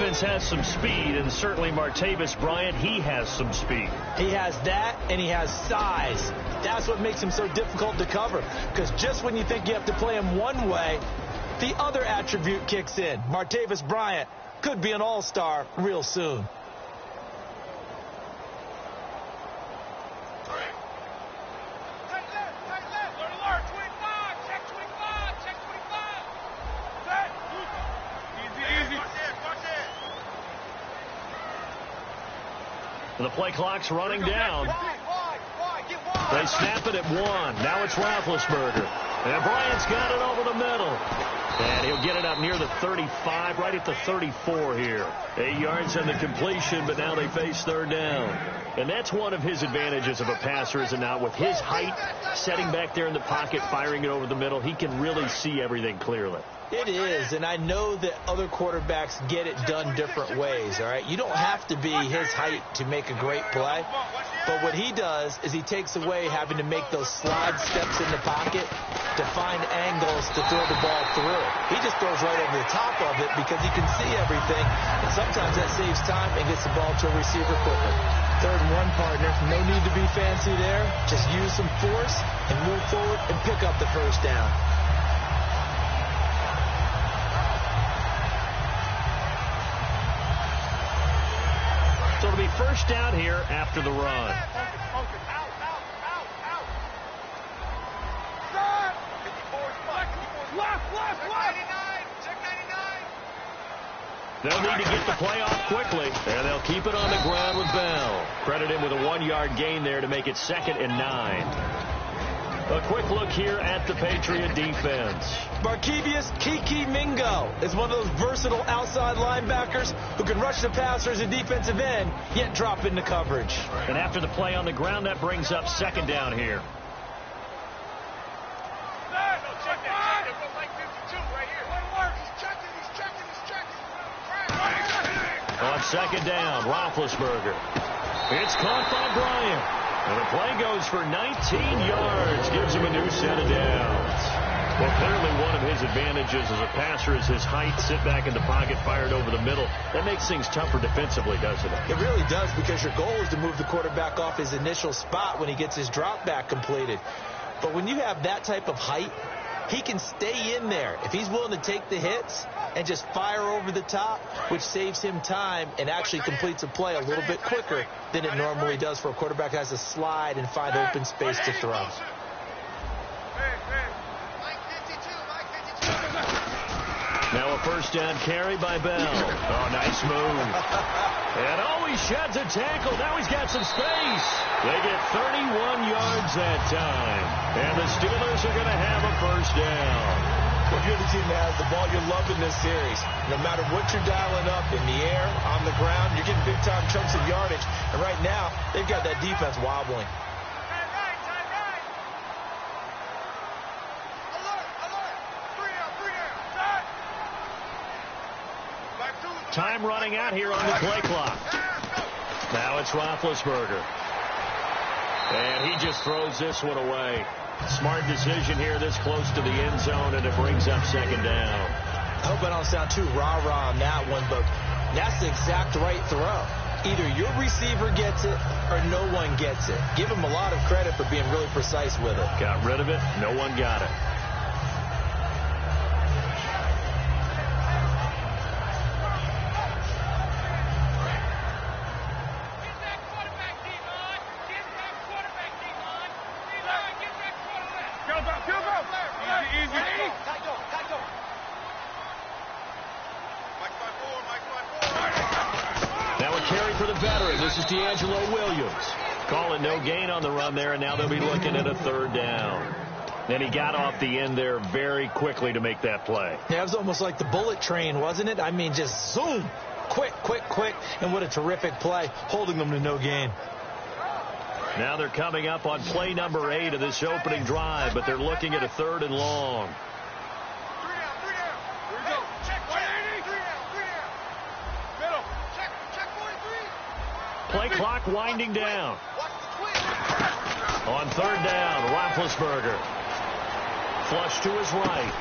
defense has some speed, and certainly Martavis Bryant, he has some speed. He has that, and he has size. That's what makes him so difficult to cover, because just when you think you have to play him one way, the other attribute kicks in. Martavis Bryant could be an all-star real soon. The play clock's running down. They snap it at 1. Now it's Roethlisberger. And Bryant's got it over the middle. And he'll get it up near the 35, right at the 34 here. 8 yards on the completion, but now they face third down. And that's one of his advantages of a passer, is it not? With his height, setting back there in the pocket, firing it over the middle, he can really see everything clearly. It is, and I know that other quarterbacks get it done different ways, all right? You don't have to be his height to make a great play, but what he does is he takes away having to make those slide steps in the pocket to find angles to throw the ball through. He just throws right over the top of it because he can see everything, and sometimes that saves time and gets the ball to a receiver quicker. 3rd and 1, partner. No need to be fancy there. Just use some force and move forward and pick up the first down. So it'll be first down here after the run. They'll need to get the play off quickly, and they'll keep it on the ground with Bell. Credit him with a 1-yard gain there to make it 2nd and 9. A quick look here at the Patriot defense. Barkevius Kiki Mingo is one of those versatile outside linebackers who can rush the passer as a defensive end, yet drop into coverage. And after the play on the ground, that brings up 2nd down here. On 2nd down, Roethlisberger. It's caught by Bryant. And the play goes for 19 yards, gives him a new set of downs. Well, clearly one of his advantages as a passer is his height, sit back in the pocket, fired over the middle. That makes things tougher defensively, doesn't it? It really does, because your goal is to move the quarterback off his initial spot when he gets his drop back completed. But when you have that type of height, he can stay in there if he's willing to take the hits and just fire over the top, which saves him time and actually completes a play a little bit quicker than it normally does for a quarterback that has to slide and find open space to throw. Now a first down carry by Bell. Oh, nice move. And he sheds a tackle. Now he's got some space. They get 31 yards that time. And the Steelers are going to have a first down. If you're the team that has the ball, you're loving this series. No matter what you're dialing up, in the air, on the ground, you're getting big-time chunks of yardage. And right now, they've got that defense wobbling. Time running out here on the play clock. Now it's Roethlisberger. And he just throws this one away. Smart decision here this close to the end zone, and it brings up 2nd down. I hope I don't sound too rah-rah on that one, but that's the exact right throw. Either your receiver gets it or no one gets it. Give him a lot of credit for being really precise with it. Got rid of it. No one got it. This is D'Angelo Williams. Calling no gain on the run there, and now they'll be looking at a 3rd down. And he got off the end there very quickly to make that play. Yeah, it was almost like the bullet train, wasn't it? I mean, just zoom. Quick, quick, quick. And what a terrific play, holding them to no gain. Now they're coming up on play number 8 of this opening drive, but they're looking at a 3rd and long. Play clock winding down. On 3rd down, Roethlisberger. Flush to his right.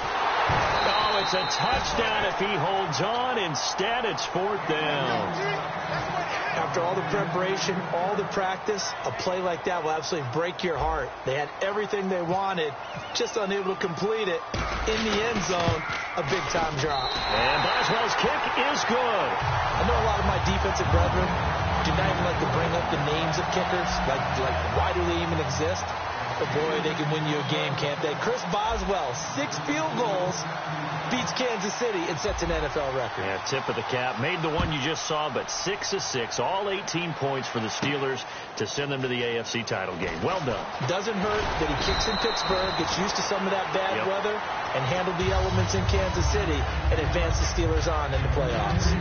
Oh, it's a touchdown if he holds on. Instead, it's 4th down. After all the preparation, all the practice, a play like that will absolutely break your heart. They had everything they wanted, just unable to complete it. In the end zone, a big-time drop. And Boswell's kick is good. I know a lot of my defensive brethren do not even like to bring up the names of kickers. Like why do they even exist? But boy, they can win you a game, can't they? Chris Boswell, 6 field goals, beats Kansas City and sets an NFL record. Yeah, tip of the cap. Made the one you just saw, but 6 of 6, all 18 points for the Steelers to send them to the AFC title game. Well done. Doesn't hurt that he kicks in Pittsburgh, gets used to some of that bad weather, and handled the elements in Kansas City and advanced the Steelers on in the playoffs.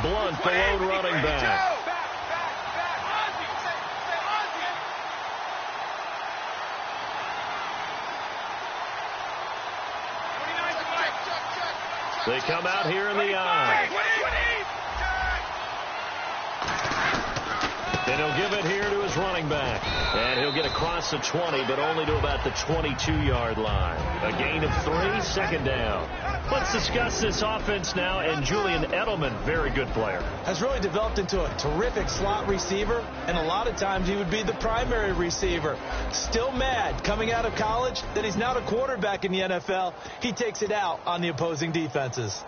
Blunt, the lone running back. They come out here in the eye. And he'll give it here to his running back. And he'll get across the 20, but only to about the 22-yard line. A gain of 3, 2nd down. Let's discuss this offense now. And Julian Edelman, very good player. Has really developed into a terrific slot receiver, and a lot of times he would be the primary receiver. Still mad coming out of college that he's now the quarterback in the NFL. He takes it out on the opposing defenses.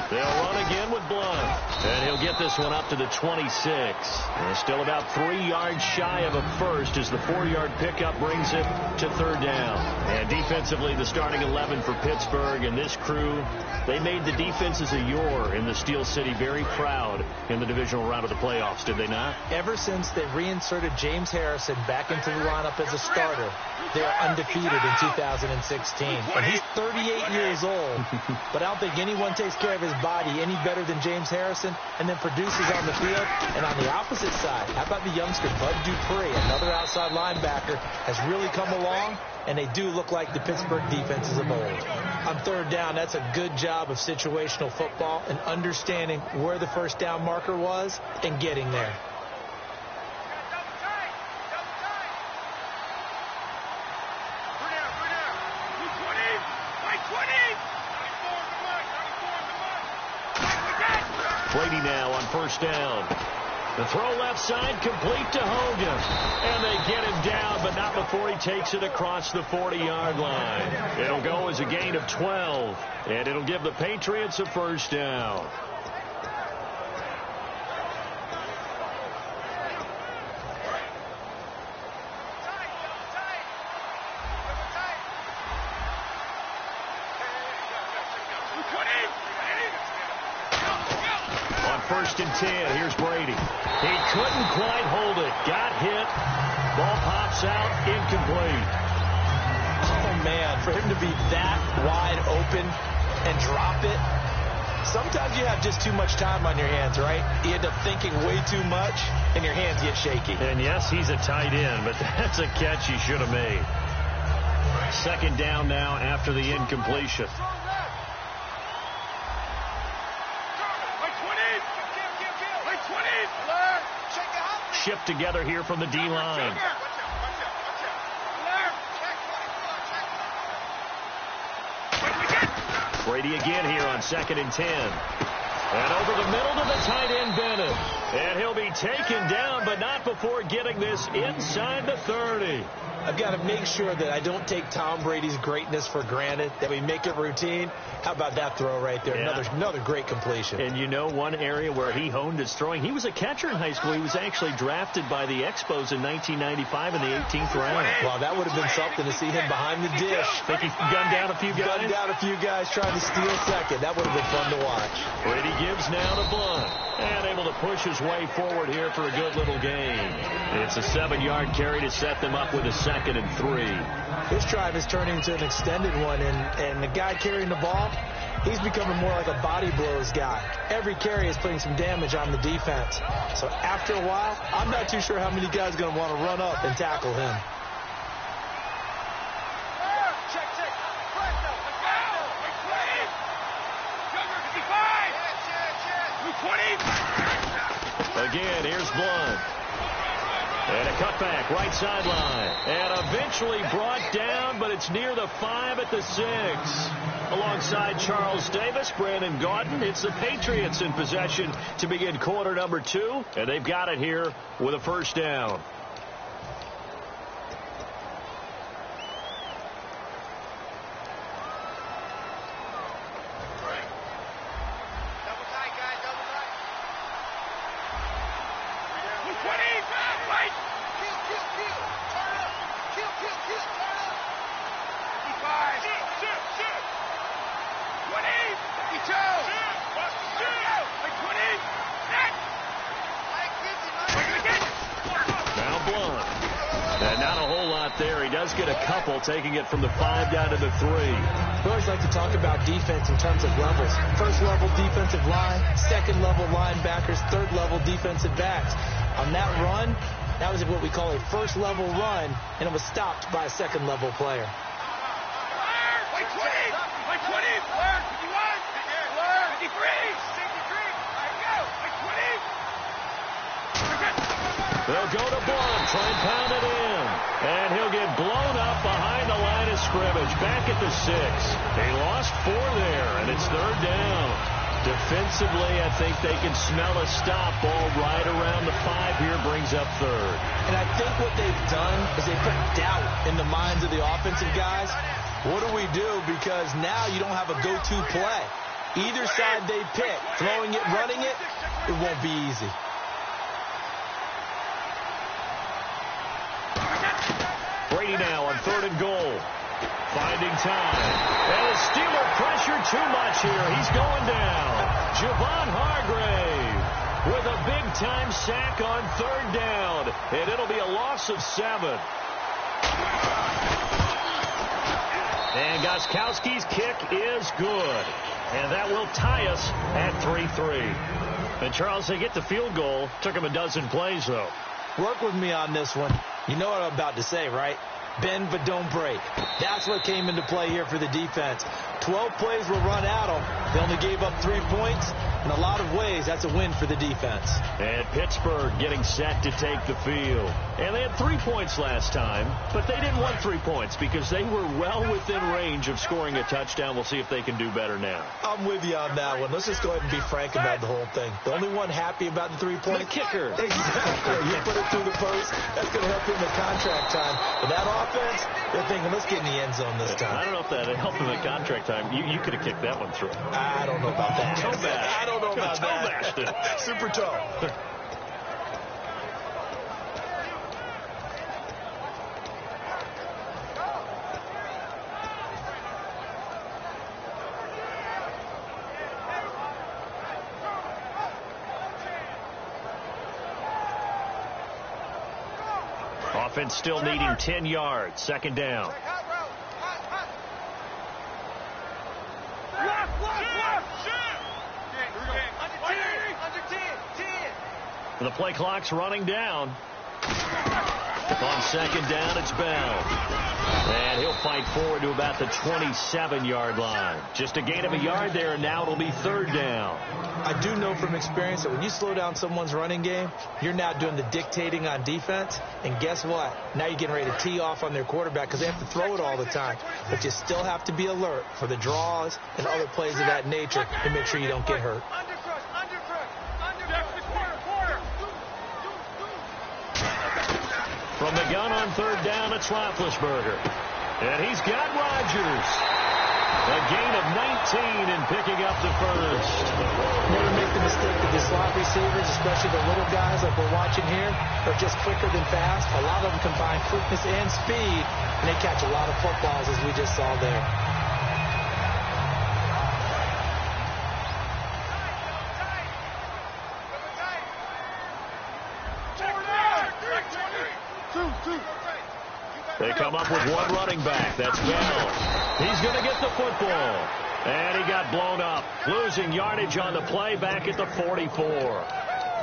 They'll run again with Blunt. And he'll get this one up to the 26. And still about 3 yards shy of a first as the 4-yard pickup brings it to 3rd down. And defensively, the starting 11 for Pittsburgh and this crew, they made the defenses of yore in the Steel City very proud in the divisional round of the playoffs, did they not? Ever since they reinserted James Harrison back into the lineup as a starter, they are undefeated in 2016. And he's 38 years old, but I don't think anyone takes care of his body any better than James Harrison and then produces on the field. And on the opposite side, how about the youngster Bud Dupree, another outside linebacker, has really come along, and they do look like the Pittsburgh defenses of old. On 3rd down, that's a good job of situational football and understanding where the first down marker was and getting there. Brady now on 1st down. The throw left side complete to Hogan. And they get him down, but not before he takes it across the 40-yard line. It'll go as a gain of 12. And it'll give the Patriots a 1st down. On 1st and 10, here's Brady. He couldn't quite hold it. Got hit. Ball pops out, incomplete. Oh, man, for him to be that wide open and drop it. Sometimes you have just too much time on your hands, right? You end up thinking way too much, and your hands get shaky. And yes, he's a tight end, but that's a catch he should have made. 2nd down now after the incompletion. Shift together here from the D-line. Brady again here on 2nd and 10. And over the middle to the tight end, Bennett. And he'll be taken down, but not before getting this inside the 30. I've got to make sure that I don't take Tom Brady's greatness for granted, that we make it routine. How about that throw right there? Yeah. Another great completion. And you know one area where he honed his throwing, he was a catcher in high school. He was actually drafted by the Expos in 1995 in the 18th round. Wow, that would have been something to see him behind the dish. Think he gunned down a few guys? Gunned down a few guys trying to steal second. That would have been fun to watch. Brady gives now to Blunt. And able to push his way forward here for a good little gain. It's a 7-yard carry to set them up with a 2nd and 3. This drive is turning into an extended one, and the guy carrying the ball, he's becoming more like a body blows guy. Every carry is putting some damage on the defense. So after a while, I'm not too sure how many guys are going to want to run up and tackle him. Again, here's Blunt. And a cutback, right sideline. And eventually brought down, but it's near the 5 at the 6. Alongside Charles Davis, Brandon Gaudin. It's the Patriots in possession to begin quarter number 2. And they've got it here with a first down. Get a couple, taking it from the 5 down to the 3. We always like to talk about defense in terms of levels. First level defensive line, second level linebackers, third level defensive backs. On that run, that was what we call a first level run, and it was stopped by a second level player. They'll go to Blunt, try and pound it in. And he'll get blown up behind the line of scrimmage. Back at the 6. They lost 4 there, and it's 3rd down. Defensively, I think they can smell a stop. Ball right around the 5 here, brings up 3rd. And I think what they've done is they put doubt in the minds of the offensive guys. What do we do? Because now you don't have a go-to play. Either side they pick, throwing it, running it, it won't be easy. Brady now on 3rd and goal. Finding time. And the Steeler pressure too much here. He's going down. Javon Hargrave with a big-time sack on 3rd down. And it'll be a loss of 7. And Gostkowski's kick is good. And that will tie us at 3-3. And Charles, they get the field goal. Took him a dozen plays, though. Work with me on this one. You know what I'm about to say, right? Bend but don't break. That's what came into play here for the defense. 12 plays were run at them. They only gave up 3 points. In a lot of ways, that's a win for the defense. And Pittsburgh getting set to take the field. And they had 3 points last time, but they didn't want 3 points because they were well within range of scoring a touchdown. We'll see if they can do better now. I'm with you on that one. Let's just go ahead and be frank about the whole thing. The only one happy about the 3-point. The kicker. Exactly. You put it through the post. That's going to help you in the contract time. But that offense, they're thinking, let's get in the end zone this time. I don't know if that helped in the contract time. You could have kicked that one through. I don't know about that. Toe bash. I don't know about toe that. bashed it. Super toe. Offense still needing 10 yards. 2nd down. The play clock's running down. On 2nd down, it's Bell. And he'll fight forward to about the 27-yard line. Just a gain of a yard there, and now it'll be 3rd down. I do know from experience that when you slow down someone's running game, you're now doing the dictating on defense. And guess what? Now you're getting ready to tee off on their quarterback because they have to throw it all the time. But you still have to be alert for the draws and other plays of that nature to make sure you don't get hurt. From the gun on 3rd down, it's Roethlisberger. And he's got Rodgers. A gain of 19 in picking up the first. Never make the mistake that the slot receivers, especially the little guys like we're watching here, are just quicker than fast. A lot of them combine quickness and speed, and they catch a lot of footballs, as we just saw there. They come up with one running back. That's Bell. He's going to get the football. And he got blown up. Losing yardage on the play back at the 44.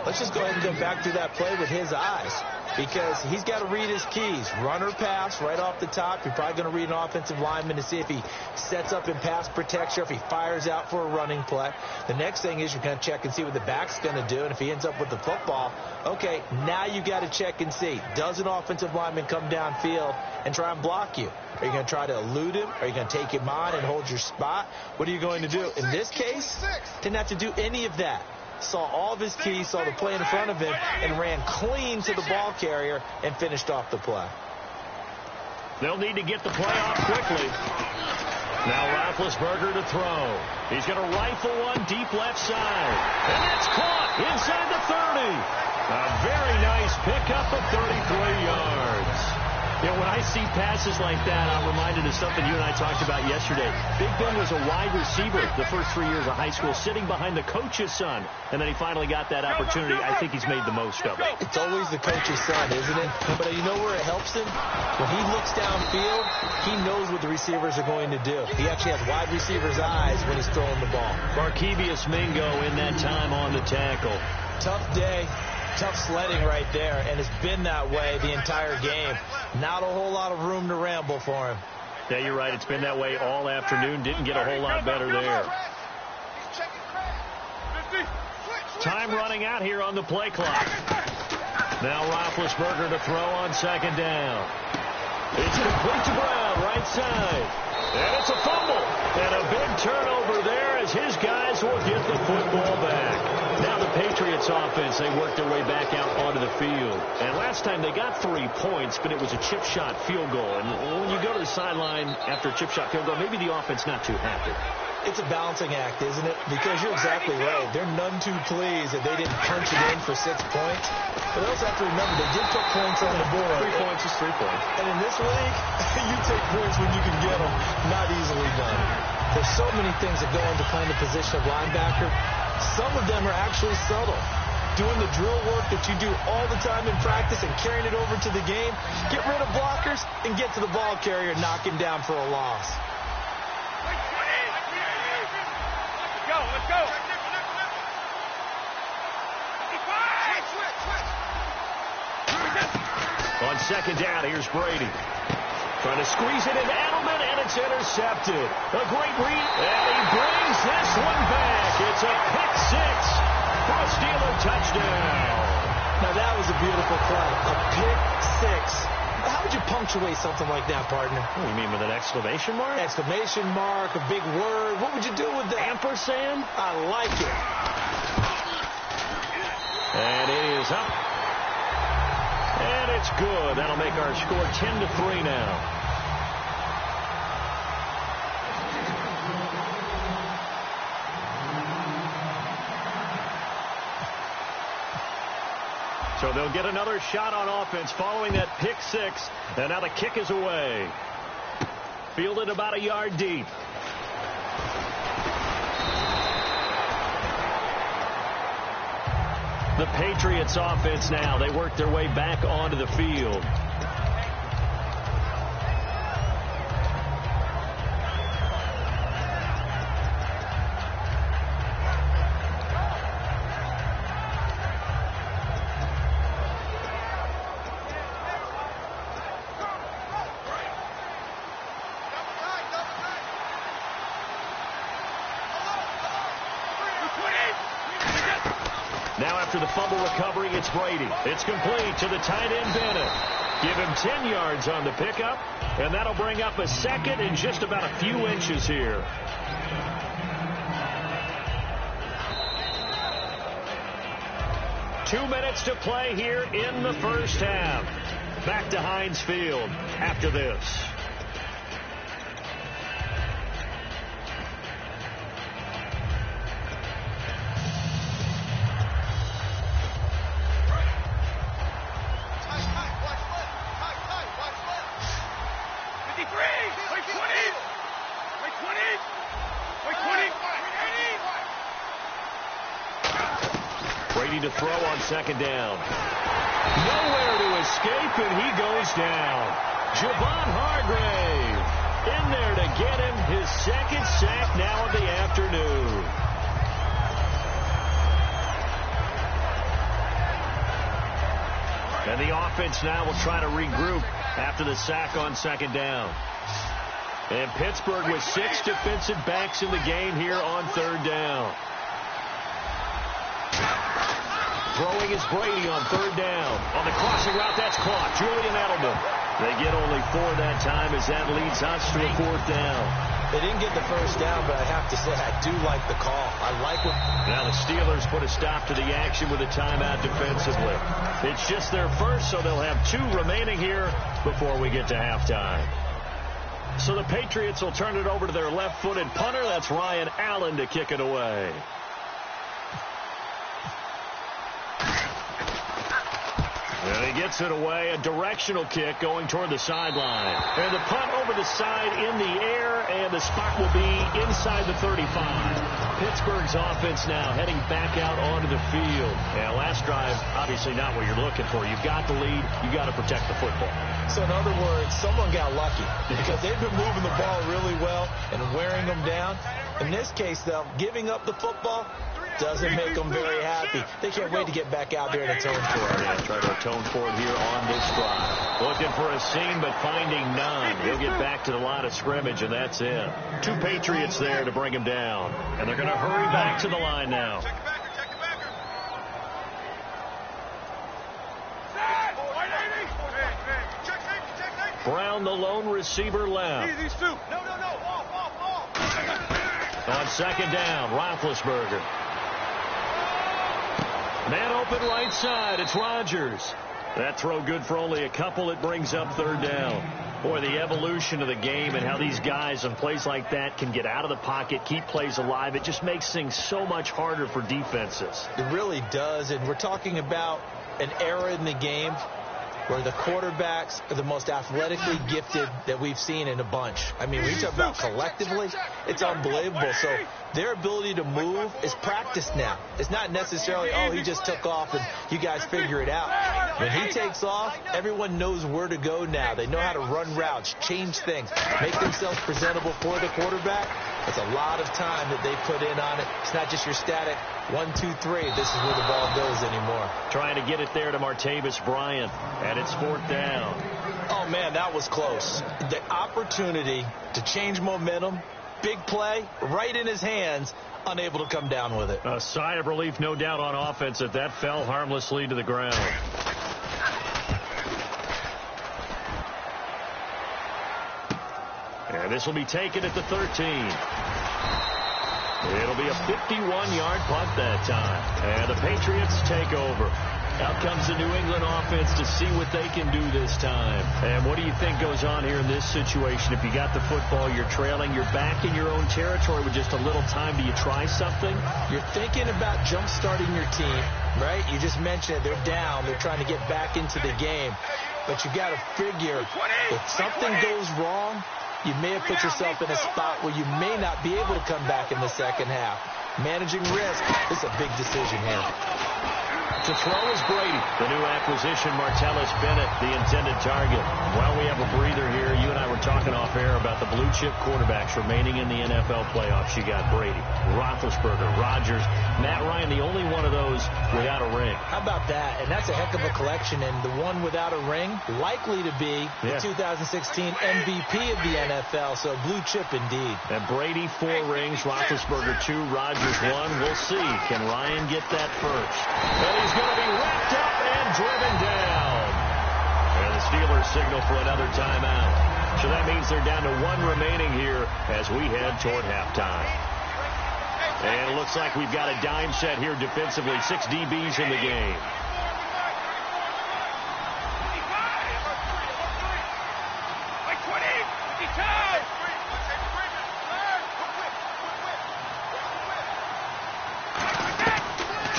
Let's just go ahead and go back through that play with his eyes, because he's got to read his keys. Run or pass right off the top. You're probably going to read an offensive lineman to see if he sets up in pass protection, or if he fires out for a running play. The next thing is you're going to check and see what the back's going to do, and if he ends up with the football, okay, now you got to check and see. Does an offensive lineman come downfield and try and block you? Are you going to try to elude him? Are you going to take him on and hold your spot? What are you going to do? In this case, didn't have to do any of that. Saw all of his keys, saw the play in front of him, and ran clean to the ball carrier and finished off the play. They'll need to get the play off quickly. Now Roethlisberger to throw. He's going to rifle one deep left side. And that's caught inside the 30. A very nice pickup of 33 yards. You know, when I see passes like that, I'm reminded of something you and I talked about yesterday. Big Ben was a wide receiver the first 3 years of high school, sitting behind the coach's son. And then he finally got that opportunity. I think he's made the most of it. It's always the coach's son, isn't it? But you know where it helps him? When he looks downfield, he knows what the receivers are going to do. He actually has wide receivers' eyes when he's throwing the ball. Markevius Mingo in that time on the tackle. Tough day. Tough sledding right there, and it's been that way the entire game. Not a whole lot of room to ramble for him. Yeah, you're right. It's been that way all afternoon. Didn't get a whole lot better there. Time running out here on the play clock. Now Roethlisberger to throw on second down. It's complete to Brown, right side. And it's a fumble. And a big turnover there as his guys will get the football back. Now the Patriots offense, they worked their way back out onto the field. And last time they got 3 points, but it was a chip shot field goal. And when you go to the sideline after a chip shot field goal, maybe the offense not too happy. It's a balancing act, isn't it? Because you're exactly right. They're none too pleased that they didn't punch it in for 6 points. But they also have to remember they did put points on the board. 3 points is 3 points. And in this league, you take points when you can get them. Not easily done. There's so many things that go into playing the position of linebacker. Some of them are actually subtle. Doing the drill work that you do all the time in practice and carrying it over to the game. Get rid of blockers and get to the ball carrier and knock him down for a loss. Let's go. On second down, here's Brady. Trying to squeeze it into Edelman, and it's intercepted. A great read, and he brings this one back. It's a pick six for a Steeler touchdown. Now that was a beautiful play. A pick six. How would you punctuate something like that, partner? What, you mean with an exclamation mark? Exclamation mark, a big word. What would you do with that? Ampersand? I like it. And it is up. And it's good. That'll make our score 10-3 now. So they'll get another shot on offense following that pick six. And now the kick is away. Fielded about a yard deep. The Patriots offense now. They work their way back onto the field. Now after the fumble recovery, it's Brady. It's complete to the tight end Bennett. Give him 10 yards on the pickup, and that'll bring up a second in just about a few inches here. Two minutes to play here in the first half. Back to Heinz Field after this. Brady to throw on second down. Nowhere to escape, and he goes down. Javon Hargrave in there to get him his second sack now of the afternoon. And the offense now will try to regroup after the sack on second down. And Pittsburgh with 6 defensive backs in the game here on third down. Throwing is Brady on third down. On the crossing route, that's caught. Julian Edelman. They get only 4 that time as that leads us to a fourth down. They didn't get the first down, but I have to say I do like the call. I like what... Now the Steelers put a stop to the action with a timeout defensively. It's just their first, so they'll have 2 remaining here before we get to halftime. So the Patriots will turn it over to their left-footed punter. That's Ryan Allen to kick it away. And he gets it away, a directional kick going toward the sideline. And the punt over the side in the air, and the spot will be inside the 35. Pittsburgh's offense now heading back out onto the field. And last drive, obviously not what you're looking for. You've got the lead. You've got to protect the football. So in other words, someone got lucky because they've been moving the ball really well and wearing them down. In this case, though, giving up the football doesn't make them very happy. They can't wait to get back out there and atone for it. Yeah, try to atone for it here on this drive. Looking for a seam, but finding none. He'll get back to the line of scrimmage, and that's it. 2 Patriots there to bring him down. And they're going to hurry back to the line now. Brown, the lone receiver, left. These 2. No. On second down, Roethlisberger. Man open right side. It's Rodgers. That throw good for only a couple. It brings up third down. Boy, the evolution of the game and how these guys on plays like that can get out of the pocket, keep plays alive. It just makes things so much harder for defenses. It really does. And we're talking about an era in the game where the quarterbacks are the most athletically gifted that we've seen in a bunch. I mean, when you talk about collectively, it's unbelievable. So their ability to move is practiced now. It's not necessarily, oh, he just took off and you guys figure it out. When he takes off, everyone knows where to go now. They know how to run routes, change things, make themselves presentable for the quarterback. It's a lot of time that they put in on it. It's not just your static 1, 2, 3. This is where the ball goes anymore. Trying to get it there to Martavis Bryant, and it's fourth down. Oh, man, that was close. The opportunity to change momentum, big play, right in his hands, unable to come down with it. A sigh of relief, no doubt, on offense that fell harmlessly to the ground. And this will be taken at the 13. It'll be a 51-yard punt that time. And the Patriots take over. Out comes the New England offense to see what they can do this time. And what do you think goes on here in this situation? If you got the football, you're trailing, you're back in your own territory with just a little time. Do you try something? You're thinking about jump-starting your team, right? You just mentioned it. They're down. They're trying to get back into the game. But you got to figure if something goes wrong, you may have put yourself in a spot where you may not be able to come back in the second half. Managing risk is a big decision here. To throw is Brady. The new acquisition, Martellus Bennett, the intended target. While we have a breather here, you and I were talking off air about the blue-chip quarterbacks remaining in the NFL playoffs. You got Brady, Roethlisberger, Rodgers, Matt Ryan, the only one of those without a ring. How about that? And that's a heck of a collection. And the one without a ring, likely to be the 2016 MVP of the NFL. So blue chip indeed. And Brady 4 rings, Roethlisberger 2, Rodgers 1. We'll see. Can Ryan get that first? And he's going to be wrapped up and driven down. And the Steelers signal for another timeout. So that means they're down to 1 remaining here as we head toward halftime. And it looks like we've got a dime set here defensively. 6 DBs in the game.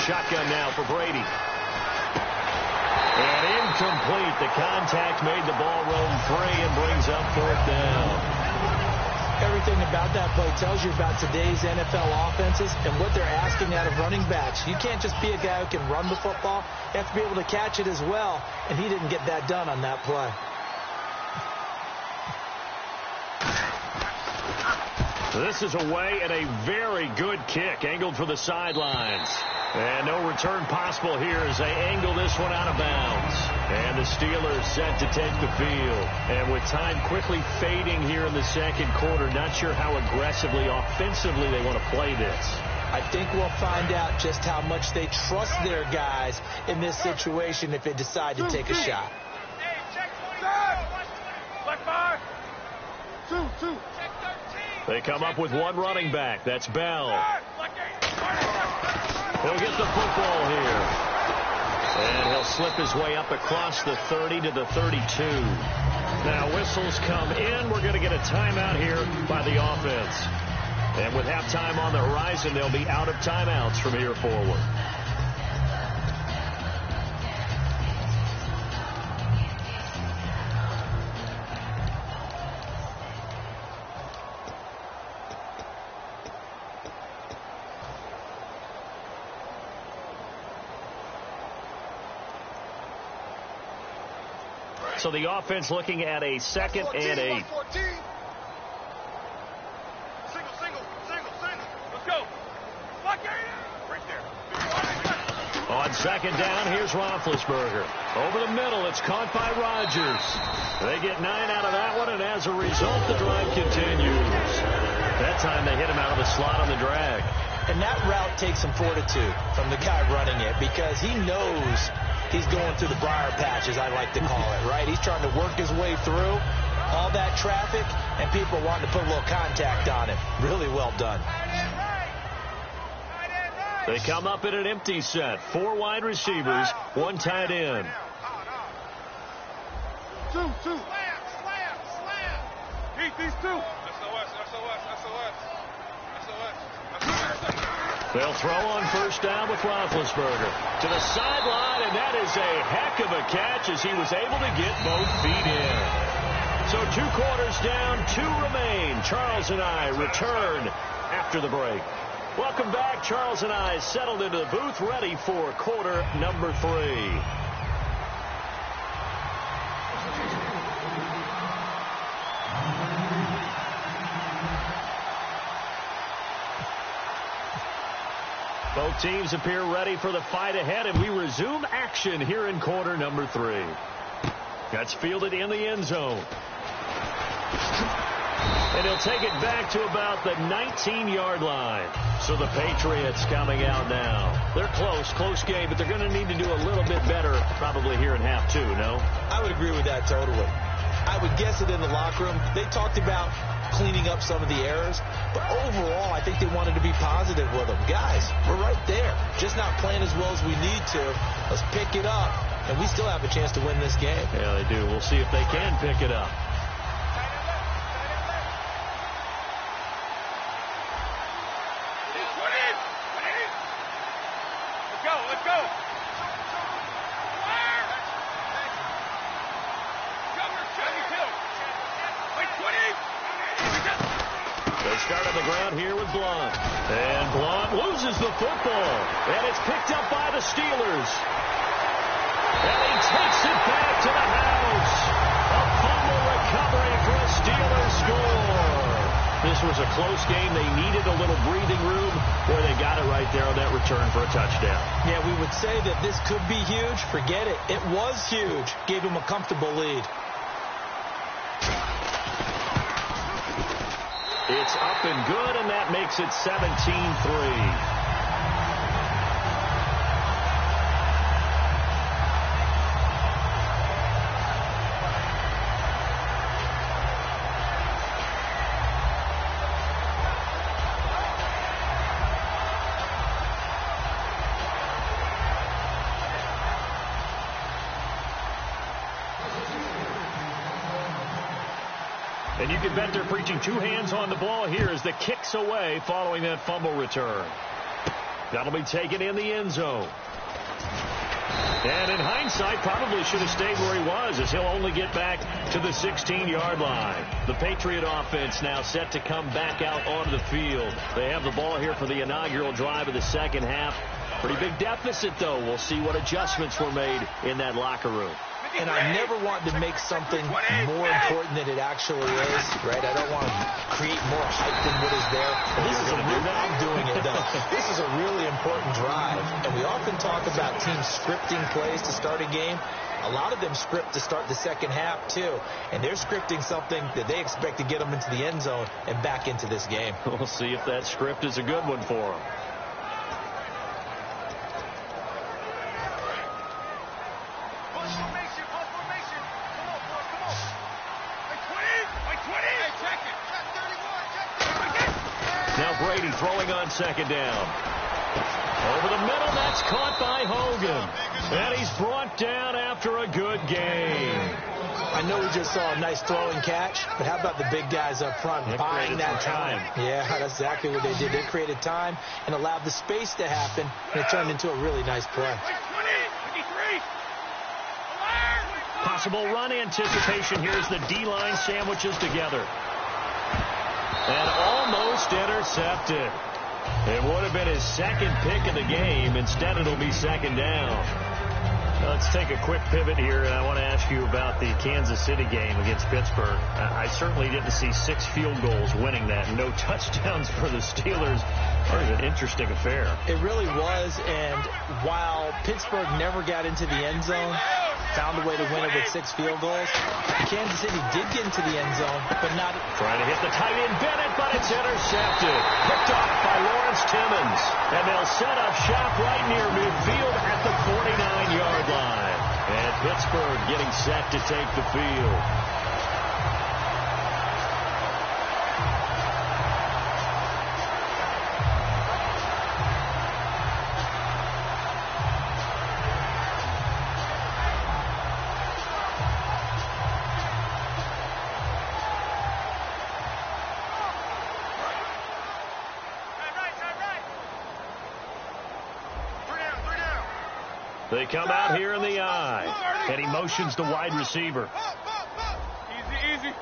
Shotgun now for Brady. And incomplete. The contact made the ball roam free and brings up fourth down. Everything about that play tells you about today's NFL offenses and what they're asking out of running backs. You can't just be a guy who can run the football. You have to be able to catch it as well, and he didn't get that done on that play. This is away and a very good kick angled for the sidelines. And no return possible here as they angle this one out of bounds. And the Steelers set to take the field. And with time quickly fading here in the second quarter, not sure how aggressively, offensively they want to play this. I think we'll find out just how much they trust their guys in this situation if they decide to take a shot. They come up with one running back. That's Bell. He'll get the football here. And he'll slip his way up across the 30 to the 32. Now whistles come in. We're going to get a timeout here by the offense. And with halftime on the horizon, they'll be out of timeouts from here forward. So the offense looking at a 2nd and 8. On 2nd down, here's Roethlisberger. Over the middle, it's caught by Rodgers. They get 9 out of that one, and as a result, the drive continues. That time they hit him out of the slot on the drag. And that route takes some fortitude from the guy running it because he knows he's going through the briar patch, as I like to call it, right? He's trying to work his way through all that traffic, and people wanting to put a little contact on him. Really well done. They come up in an empty set. 4 wide receivers, 1 tight end. Slam. Beat these 2. They'll throw on 1st down with Roethlisberger. To the sideline, and that is a heck of a catch as he was able to get both feet in. So 2 quarters down, 2 remain. Charles and I return after the break. Welcome back. Charles and I settled into the booth, ready for quarter number 3. Both teams appear ready for the fight ahead, and we resume action here in quarter number 3. That's fielded in the end zone. And he'll take it back to about the 19-yard line. So the Patriots coming out now. They're close game, but they're going to need to do a little bit better probably here in half 2, no? I would agree with that totally. I would guess it in the locker room. They talked about cleaning up some of the errors, but overall, I think they wanted to be positive with them. Guys, we're right there. Just not playing as well as we need to. Let's pick it up, and we still have a chance to win this game. Yeah, they do. We'll see if they can pick it up. Start on the ground here with Blount. And Blount loses the football. And it's picked up by the Steelers. And he takes it back to the house. A fumble recovery for a Steelers score. This was a close game. They needed a little breathing room where they got it right there on that return for a touchdown. Yeah, we would say that this could be huge. Forget it. It was huge. Gave him a comfortable lead. It's up and good, and that makes it 17-3. And you can bet they're preaching 2 hands on the ball here as the kick's away following that fumble return. That'll be taken in the end zone. And in hindsight, probably should have stayed where he was as he'll only get back to the 16-yard line. The Patriot offense now set to come back out onto the field. They have the ball here for the inaugural drive of the second half. Pretty big deficit, though. We'll see what adjustments were made in that locker room. And I never want to make something more important than it actually is, right? I don't want to create more hype than what is there. I'm doing it, though. This is a really important drive, and we often talk about teams scripting plays to start a game. A lot of them script to start the second half, too, and they're scripting something that they expect to get them into the end zone and back into this game. We'll see if that script is a good one for them. Now Brady throwing on second down. Over the middle, that's caught by Hogan. And he's brought down after a good game. I know we just saw a nice throwing catch, but how about the big guys up front buying that time? Yeah, that's exactly what they did. They created time and allowed the space to happen, and it turned into a really nice play. Possible run anticipation. Here's the D-line sandwiches together. And almost intercepted. It would have been his second pick of the game. Instead, it'll be second down. Let's take a quick pivot here, and I want to ask you about the Kansas City game against Pittsburgh. I certainly didn't see 6 field goals winning that. No touchdowns for the Steelers. Very an interesting affair. It really was, and while Pittsburgh never got into the end zone, found a way to win it with 6 field goals, Kansas City did get into the end zone, but not... Trying to hit the tight end Bennett, but it's intercepted. Picked off by Lawrence Timmons. And they'll set up shop right near midfield at the 49-yard line. And Pittsburgh getting set to take the field. They come out here in the eye, and he motions to wide receiver. Easy.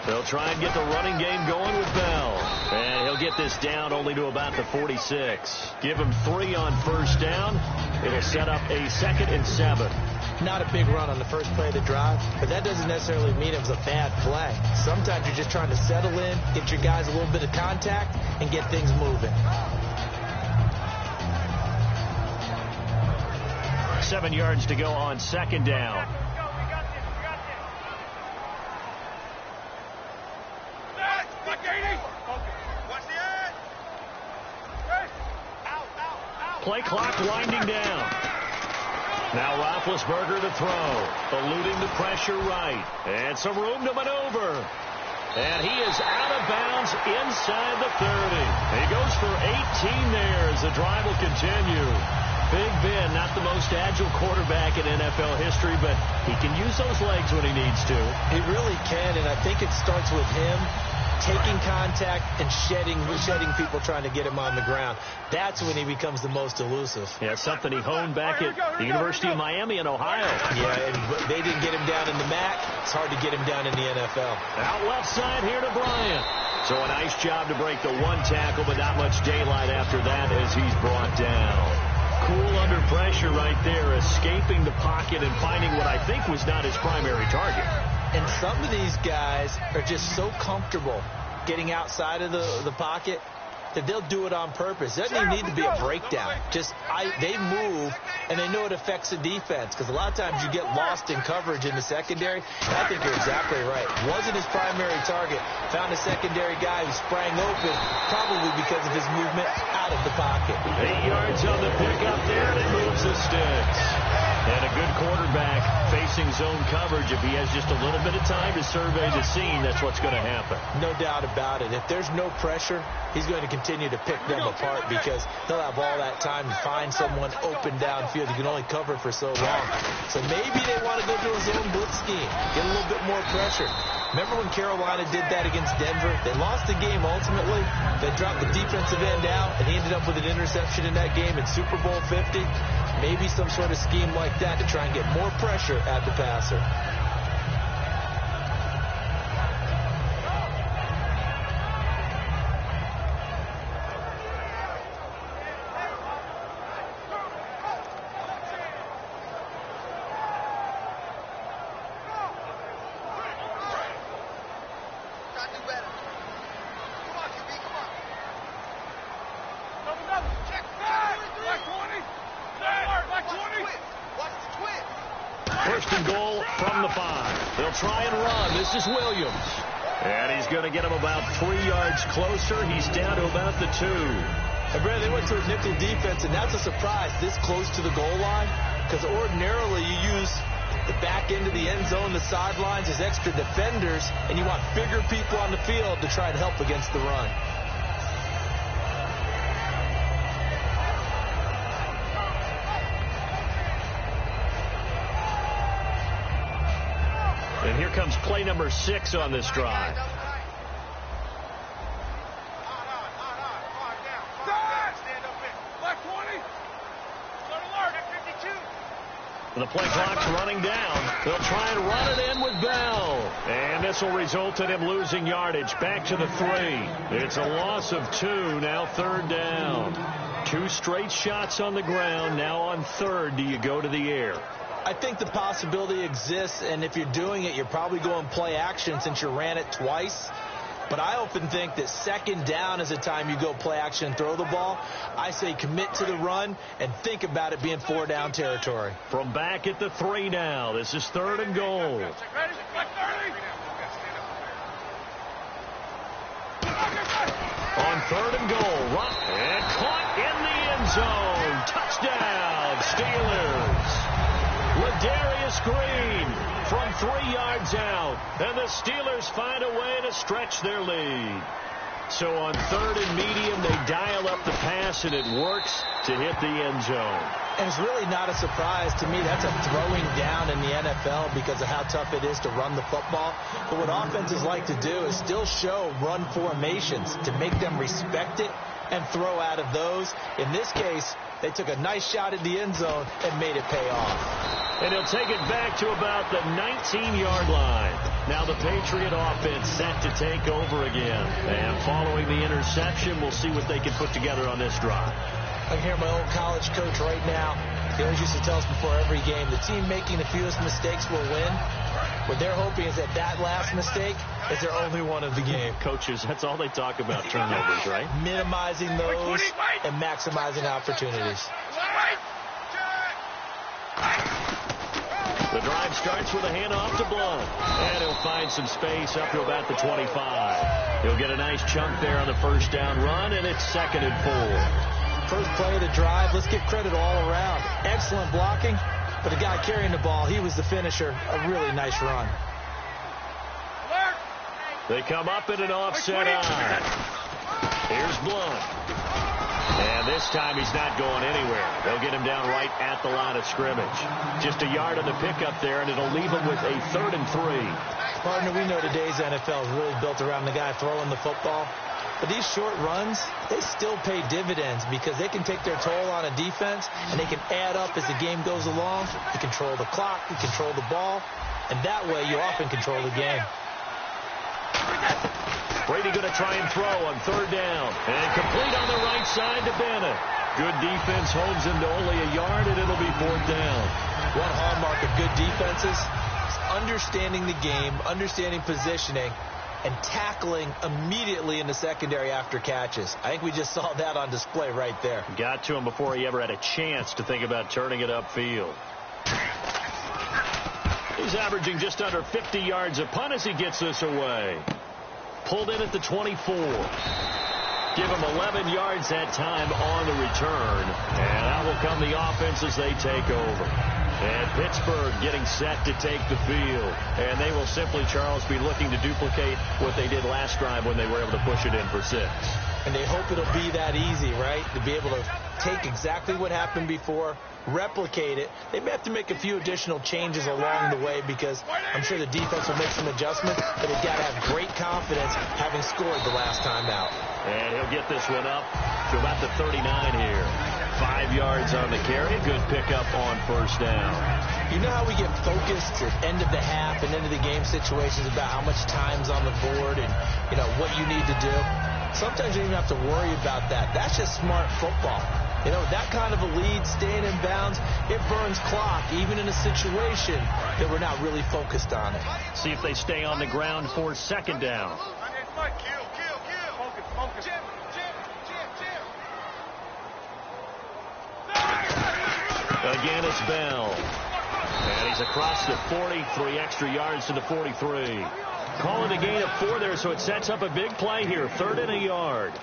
They'll try and get the running game going with Bell. And he'll get this down only to about the 46. Give him 3 on first down. It'll set up a 2nd and 7. Not a big run on the first play of the drive, but that doesn't necessarily mean it was a bad play. Sometimes you're just trying to settle in, get your guys a little bit of contact, and get things moving. 7 yards to go on second down. Play clock winding down. Now Roethlisberger to throw. Eluding the pressure right. And some room to maneuver. And he is out of bounds inside the 30. He goes for 18 there as the drive will continue. Big Ben, not the most agile quarterback in NFL history, but he can use those legs when he needs to. He really can, and I think it starts with him taking contact and shedding people trying to get him on the ground. That's when he becomes the most elusive. Yeah, something he honed back at the University of Miami in Ohio. Yeah, and they didn't get him down in the MAC. It's hard to get him down in the NFL. Out left side here to Bryant. So a nice job to break the 1 tackle, but not much daylight after that as he's brought down. Cool under pressure right there, escaping the pocket and finding what I think was not his primary target. And some of these guys are just so comfortable getting outside of the pocket that they'll do it on purpose. It doesn't even need to be a breakdown. They move, and they know it affects the defense, because a lot of times you get lost in coverage in the secondary. And I think you're exactly right. Wasn't his primary target. Found a secondary guy who sprang open, probably because of his movement out of the pocket. 8 yards on the pickup there, and it moves the sticks. And a good quarterback facing zone coverage. If he has just a little bit of time to survey the scene, that's what's going to happen. No doubt about it. If there's no pressure, he's going to continue to pick them apart, because he'll have all that time to find someone open downfield. You can only cover for so long. So maybe they want to go to a zone blitz scheme, get a little bit more pressure. Remember when Carolina did that against Denver? They lost the game ultimately. They dropped the defensive end out, and he ended up with an interception in that game in Super Bowl 50. Maybe some sort of scheme like that to try and get more pressure at the passer. first and goal from the 5. They'll try and run. This is Williams. And he's going to get him about 3 yards closer. He's down to about the 2. And Brad, they went to a nickel defense, and that's a surprise this close to the goal line, because ordinarily you use the back end of the end zone, the sidelines as extra defenders, and you want bigger people on the field to try and help against the run. And here comes play number 6 on this drive. The play clock's running down. They'll try and run it in with Bell. And this will result in him losing yardage. Back to the 3. It's a loss of 2. Now 3rd down. 2 straight shots on the ground. Now on 3rd, do you go to the air? I think the possibility exists, and if you're doing it, you're probably going play action since you ran it twice. But I often think that 2nd down is a time you go play action and throw the ball. I say commit to the run and think about it being 4 down territory. From back at the 3 now. This is 3rd and goal. On 3rd and goal. Run and caught in the end zone. Touchdown, Steelers. Ladarius Green from 3 yards out, and the Steelers find a way to stretch their lead. So on 3rd and medium, they dial up the pass, and it works to hit the end zone. And it's really not a surprise to me. That's a throwing down in the NFL because of how tough it is to run the football. But what offenses like to do is still show run formations to make them respect it and throw out of those. In this case, they took a nice shot at the end zone and made it pay off. And he'll take it back to about the 19-yard line. Now the Patriot offense set to take over again. And following the interception, we'll see what they can put together on this drive. I hear my old college coach right now. He always used to tell us before every game, the team making the fewest mistakes will win. What they're hoping is that last mistake is their only one of the game. Coaches, that's all they talk about, turnovers, right? Minimizing those and maximizing opportunities. The drive starts with a handoff to Blunt. And he'll find some space up to about the 25. He'll get a nice chunk there on the 1st down run, and it's 2nd and 4. First play of the drive, let's give credit all around. Excellent blocking, but the guy carrying the ball, he was the finisher. A really nice run. They come up in an offset eye. Here's Blunt. And this time he's not going anywhere. They'll get him down right at the line of scrimmage. Just a yard on the pickup there, and it'll leave him with a 3rd and 3. Partner, we know today's NFL is really built around the guy throwing the football. But these short runs, they still pay dividends because they can take their toll on a defense, and they can add up as the game goes along. You control the clock, you control the ball, and that way you often control the game. Brady going to try and throw on 3rd down. And complete on the right side to Bennett. Good defense holds him to only a yard, and it'll be 4th down. One hallmark of good defenses is understanding the game, understanding positioning, and tackling immediately in the secondary after catches. I think we just saw that on display right there. Got to him before he ever had a chance to think about turning it upfield. He's averaging just under 50 yards a punt as he gets this away. Pulled in at the 24. Give him 11 yards that time on the return. And out will come the offense as they take over. And Pittsburgh getting set to take the field. And they will simply, Charles, be looking to duplicate what they did last drive when they were able to push it in for 6. And they hope it'll be that easy, right? To be able to take exactly what happened before, replicate it. They may have to make a few additional changes along the way because I'm sure the defense will make some adjustments, but they've got to have great confidence having scored the last time out. And he'll get this one up to about the 39 here. 5 yards on the carry. Good pickup on 1st down. You know how we get focused at end of the half and end of the game situations about how much time's on the board and, you know, what you need to do? Sometimes you don't even have to worry about that. That's just smart football. You know, that kind of a lead, staying in bounds, it burns clock, even in a situation that we're not really focused on it. See if they stay on the ground for 2nd down. Again, it's Bell. And he's across the 40, 3 extra yards to the 43. Calling a gain of 4 there, so it sets up a big play here. 3rd and a yard.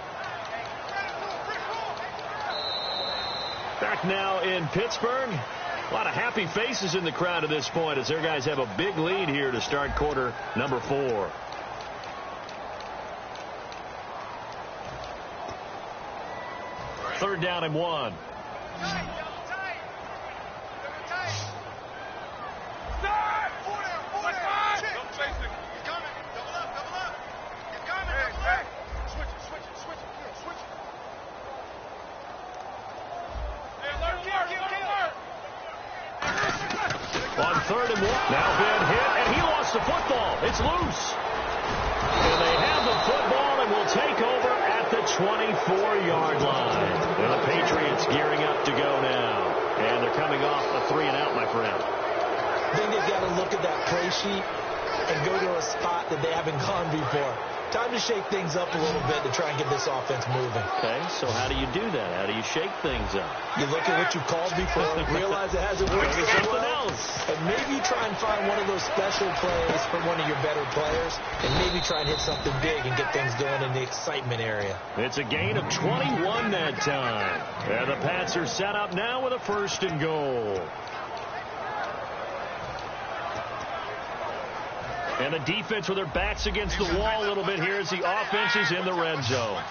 Back now in Pittsburgh. A lot of happy faces in the crowd at this point as their guys have a big lead here to start quarter number 4. Third down and 1. On 3rd and 1. Now Ben hit, and he lost the football. It's loose. And they have the football and will take over at the 24-yard line. And the Patriots gearing up to go now. And they're coming off a 3-and-out, my friend. I think they've got to look at that play sheet and go to a spot that they haven't gone before. Time to shake things up a little bit to try and get this offense moving. Okay, so how do you do that? How do you shake things up? You look at what you called before, realize it hasn't worked so something well, else. and maybe try and find one of those special plays from one of your better players, and maybe try and hit something big and get things going in the excitement area. It's a gain of 21 that time. And the Pats are set up now with a 1st and goal. And the defense with their backs against the wall a little bit here as the offense is in the red zone.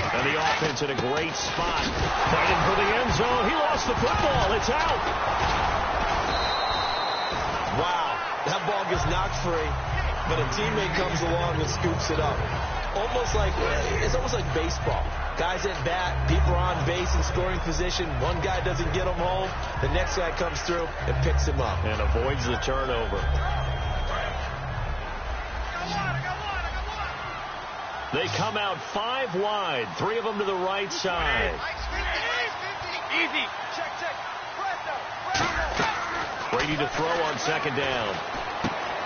And the offense in a great spot. Fighting for the end zone. He lost the football. It's out. Wow, that ball gets knocked free, but a teammate comes along and scoops it up. It's almost like baseball. Guys at bat, people are on base in scoring position. One guy doesn't get him home. The next guy comes through and picks him up. And avoids the turnover. They come out 5 wide. 3 of them to the right side. Easy. Check. Brady to throw on 2nd down.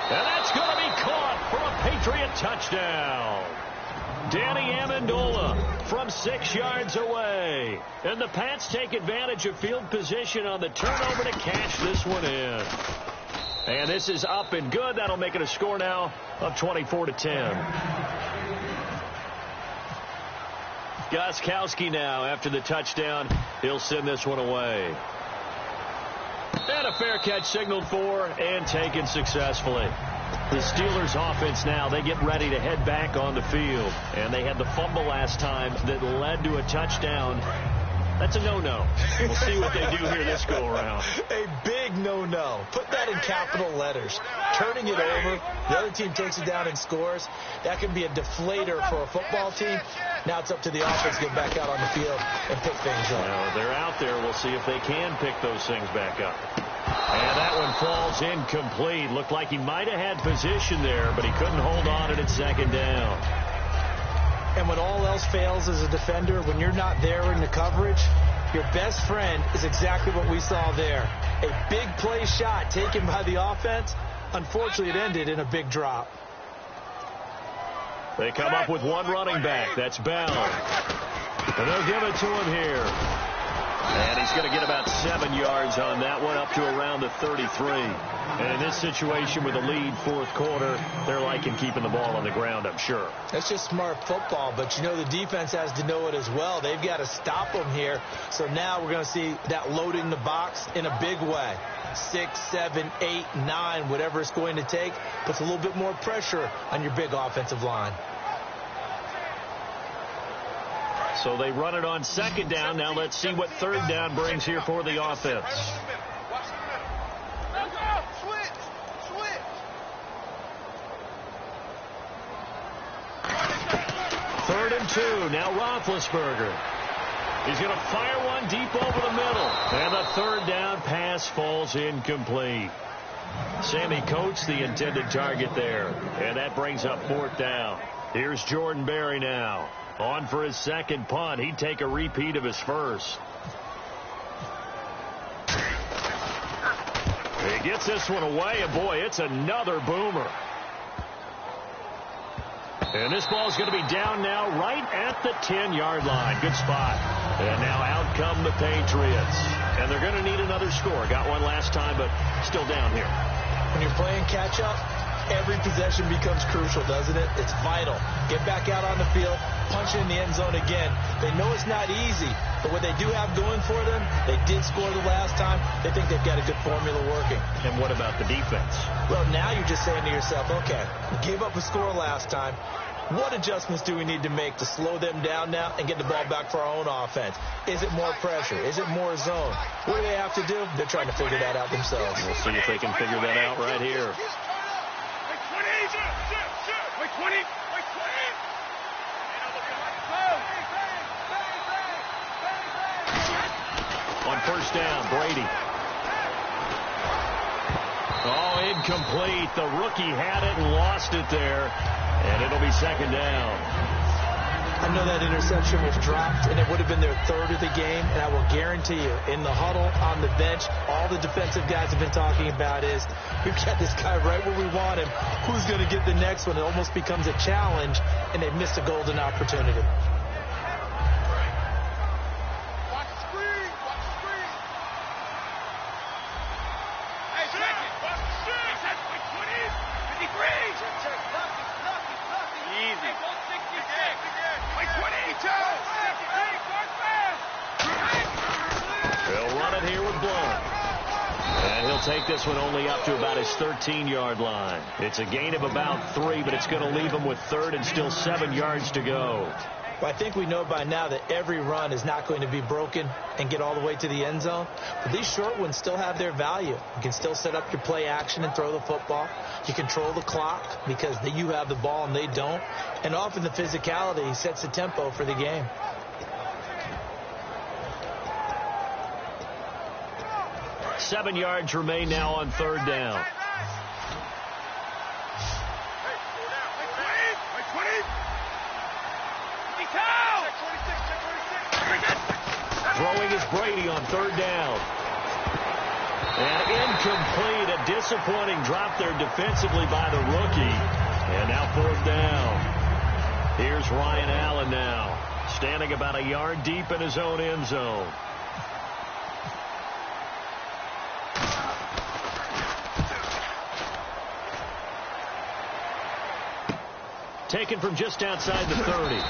And that's going to be caught for a Patriot touchdown. Danny Amendola from 6 yards away. And the Pats take advantage of field position on the turnover to cash this one in. And this is up and good. That'll make it a score now of 24-10. Gostkowski now after the touchdown. He'll send this one away. And a fair catch signaled for and taken successfully. The Steelers offense now, they get ready to head back on the field. And they had the fumble last time that led to a touchdown. That's a no-no. We'll see what they do here this go-around. A big no-no. Put that in capital letters. Turning it over, the other team takes it down and scores. That can be a deflator for a football team. Now it's up to the offense to get back out on the field and pick things up. Now, they're out there. We'll see if they can pick those things back up. And that one falls incomplete. Looked like he might have had position there, but he couldn't hold on at 2nd down. And when all else fails as a defender, when you're not there in the coverage, your best friend is exactly what we saw there. A big play shot taken by the offense. Unfortunately, it ended in a big drop. They come up with one running back. That's Bell. And they'll give it to him here. And he's going to get about 7 yards on that one, up to around the 33. And in this situation with a lead 4th quarter, they're liking keeping the ball on the ground, I'm sure. That's just smart football, but you know the defense has to know it as well. They've got to stop them here. So now we're going to see that loading the box in a big way. 6, 7, 8, 9, whatever it's going to take, puts a little bit more pressure on your big offensive line. So they run it on 2nd down. Now let's see what 3rd down brings here for the offense. Third and 2. Now Roethlisberger. He's going to fire one deep over the middle. And the 3rd down pass falls incomplete. Sammy Coates, the intended target there. And that brings up 4th down. Here's Jordan Berry now. On for his 2nd punt. He'd take a repeat of his first. He gets this one away, and boy, it's another boomer. And this ball's going to be down now right at the 10-yard line. Good spot. And now out come the Patriots. And they're going to need another score. Got one last time, but still down here. When you're playing catch-up, every possession becomes crucial, doesn't it? It's vital. Get back out on the field, punch it in the end zone again. They know it's not easy, but what they do have going for them, they did score the last time. They think they've got a good formula working. And what about the defense? Well, now you're just saying to yourself, okay, we gave up a score last time. What adjustments do we need to make to slow them down now and get the ball back for our own offense? Is it more pressure? Is it more zone? What do they have to do? They're trying to figure that out themselves. We'll see if they can figure that out right here. On first down, Brady. Oh, incomplete. The rookie had it and lost it there. And it'll be second down. I know that interception was dropped, and it would have been their third of the game. And I will guarantee you, in the huddle, on the bench, all the defensive guys have been talking about is, we've got this guy right where we want him. Who's going to get the next one? It almost becomes a challenge, and they've missed a golden opportunity. He'll run it here with Blunt. And he'll take this one only up to about his 13-yard line. It's a gain of about 3, but it's going to leave him with third and still 7 yards to go. Well, I think we know by now that every run is not going to be broken and get all the way to the end zone. But these short ones still have their value. You can still set up your play action and throw the football. You control the clock because you have the ball and they don't. And often the physicality sets the tempo for the game. Seven yards remain now on third down. Throwing is Brady on third down. And incomplete. A disappointing drop there defensively by the rookie. And now fourth down. Here's Ryan Allen now, standing about a yard deep in his own end zone. Taken from just outside the 30.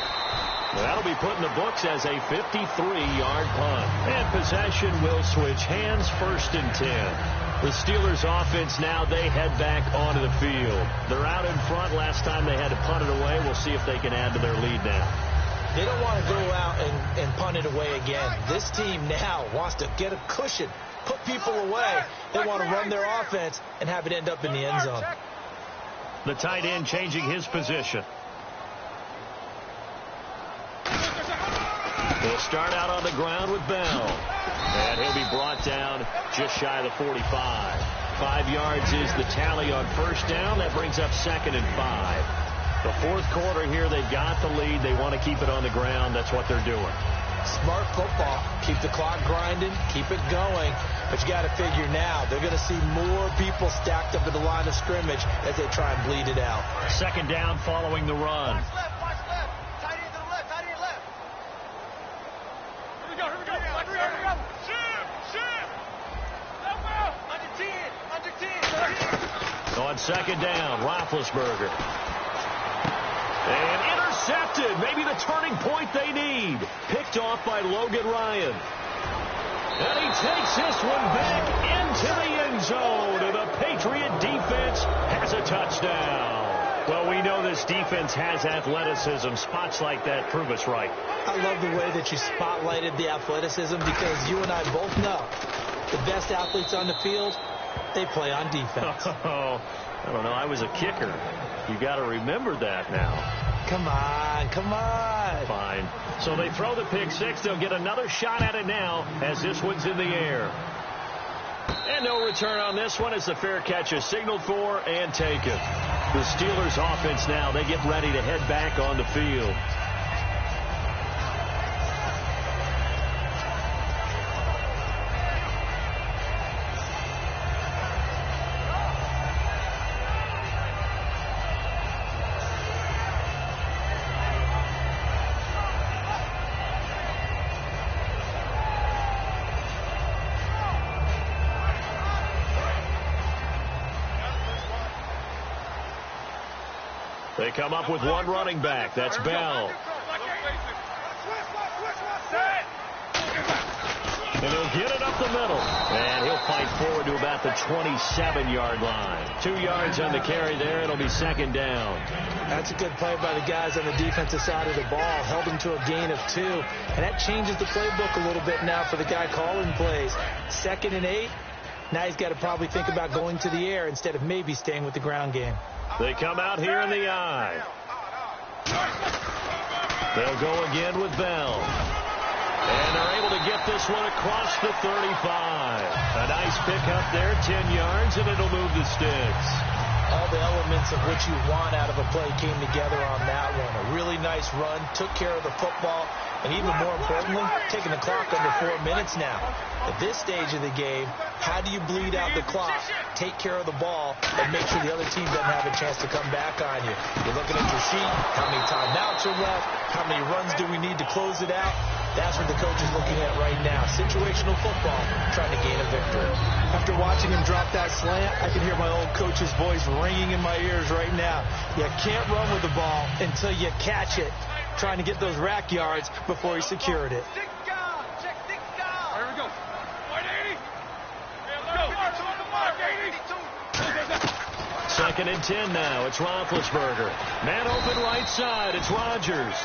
That'll be put in the books as a 53-yard punt. And possession will switch hands, first and 10. The Steelers offense now, they head back onto the field. They're out in front. Last time they had to punt it away. We'll see if they can add to their lead now. They don't want to go out and punt it away again. This team now wants to get a cushion, put people away. They want to run their offense and have it end up in the end zone. The tight end changing his position. He'll start out on the ground with Bell. And he'll be brought down just shy of the 45. 5 yards is the tally on first down. That brings up second and 5. The fourth quarter here, they've got the lead. They want to keep it on the ground. That's what they're doing. Smart football. Keep the clock grinding. Keep it going. But you got to figure now, they're going to see more people stacked up at the line of scrimmage as they try and bleed it out. Second down following the run. Watch left. Tight end to the left. Here we go. Ship. Under 10. On second down, Roethlisberger. And intercepted. Maybe the turning point they need. Picked off by Logan Ryan. And he takes this one back into the end zone. And the Patriot defense has a touchdown. Well, we know this defense has athleticism. Spots like that prove us right. I love the way that you spotlighted the athleticism because you and I both know the best athletes on the field, they play on defense. Oh, I don't know. I was a kicker. You got to remember that now. Come on. Fine. So they throw the pick six. They'll get another shot at it now as this one's in the air. And no return on this one as the fair catch is signaled for and taken. The Steelers offense now, they get ready to head back on the field. They come up with one running back. That's Bell. And he'll get it up the middle. And he'll fight forward to about the 27-yard line. 2 yards on the carry there. It'll be second down. That's a good play by the guys on the defensive side of the ball. Held him to a gain of 2. And that changes the playbook a little bit now for the guy calling plays. 2nd and 8. Now he's got to probably think about going to the air instead of maybe staying with the ground game. They come out here in the I. They'll go again with Bell. And they're able to get this one across the 35. A nice pickup there, 10 yards, and it'll move the sticks. All the elements of what you want out of a play came together on that one. A really nice run, took care of the football, and even more importantly, taking the clock under 4 minutes now. At this stage of the game, how do you bleed out the clock, take care of the ball, and make sure the other team doesn't have a chance to come back on you? You're looking at your sheet, how many timeouts are left, how many runs do we need to close it out? That's what the coach is looking at right now. Situational football, trying to gain a victory. After watching him drop that slant, I can hear my old coach's voice ringing in my ears right now. You can't run with the ball until you catch it. Trying to get those rack yards before he secured it. Check down. Check down. Here we go. 180. Let's go. 2nd and 10 now. It's Roethlisberger. Man open right side. It's Rodgers.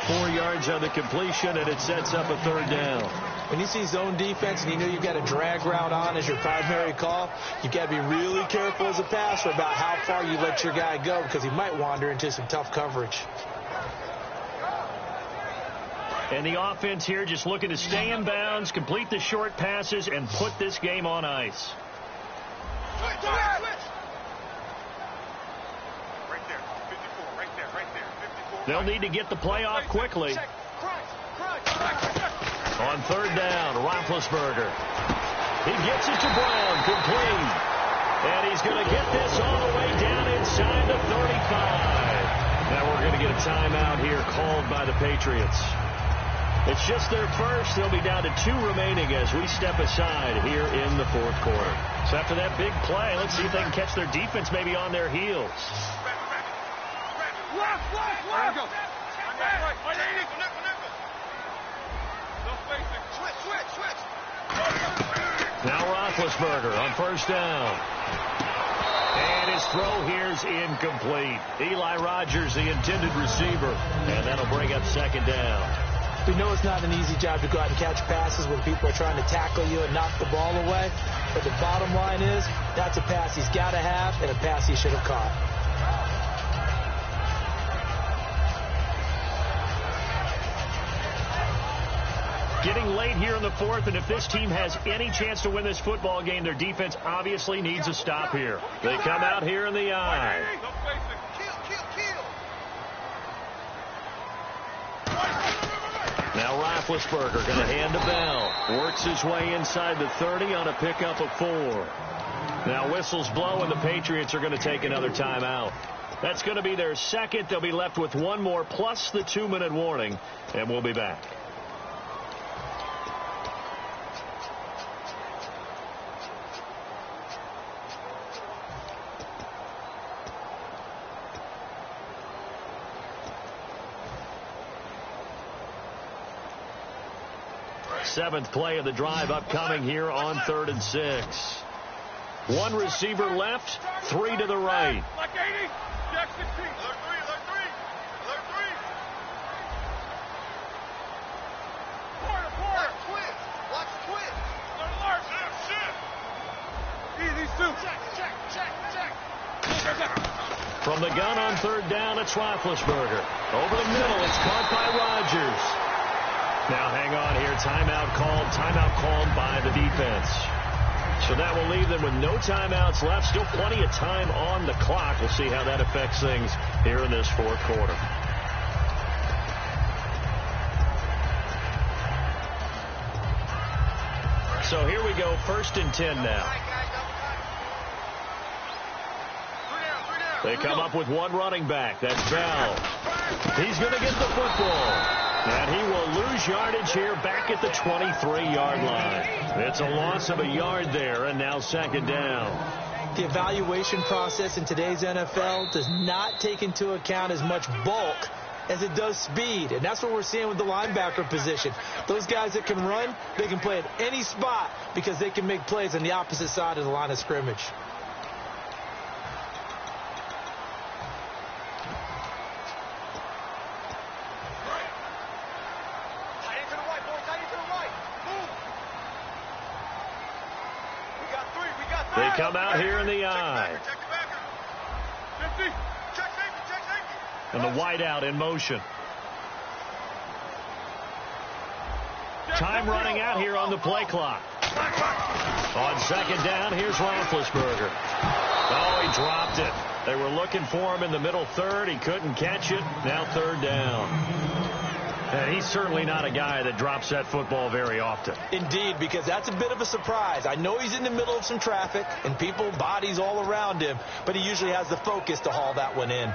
4 yards on the completion, and it sets up a 3rd down. When you see zone defense and you know you've got a drag route on as your primary call, you've got to be really careful as a passer about how far you let your guy go because he might wander into some tough coverage. And the offense here just looking to stay in bounds, complete the short passes, and put this game on ice. Switch. They'll need to get the play off quickly. On 3rd down, Roethlisberger. He gets it to Brown, complete. And he's going to get this all the way down inside the 35. Now we're going to get a timeout here called by the Patriots. It's just their first. They'll be down to 2 remaining as we step aside here in the 4th quarter. So after that big play, let's see if they can catch their defense maybe on their heels. There we go. Switch. Now Roethlisberger on 1st down. And his throw here's incomplete. Eli Rogers, the intended receiver. And that'll bring up 2nd down. We know it's not an easy job to go out and catch passes when people are trying to tackle you and knock the ball away. But the bottom line is, that's a pass he's got to have and a pass he should have caught. Getting late here in the 4th, and if this team has any chance to win this football game, their defense obviously needs a stop here. They come out here in the I. Now Roethlisberger going to hand to Bell. Works his way inside the 30 on a pickup of 4. Now whistles blow, and the Patriots are going to take another timeout. That's going to be their 2nd. They'll be left with 1 more plus the 2-minute warning, and we'll be back. Seventh play of the drive upcoming here on 3rd and 6. 1 receiver left, 3 to the right. Like 80. Jack 16. Alert 3. Twitch. Watch twitch. Alert. Shit. These 2. Check. From the gun on 3rd down, it's Roethlisberger. Over the middle, it's caught by Rodgers. Now hang on here. Timeout called by the defense. So that will leave them with no timeouts left. Still plenty of time on the clock. We'll see how that affects things here in this 4th quarter. So here we go, 1st and 10 now. They come up with 1 running back. That's Bell. He's going to get the football. And he will lose yardage here back at the 23-yard line. It's a loss of a yard there, and now 2nd down. The evaluation process in today's NFL does not take into account as much bulk as it does speed. And that's what we're seeing with the linebacker position. Those guys that can run, they can play at any spot because they can make plays on the opposite side of the line of scrimmage. They come out here in the eye. And the wideout in motion. Time running out here on the play clock. On second down, here's Roethlisberger. Oh, he dropped it. They were looking for him in the middle third. He couldn't catch it. Now third down. And he's certainly not a guy that drops that football very often. Indeed, because that's a bit of a surprise. I know he's in the middle of some traffic and people, bodies all around him, but he usually has the focus to haul that one in.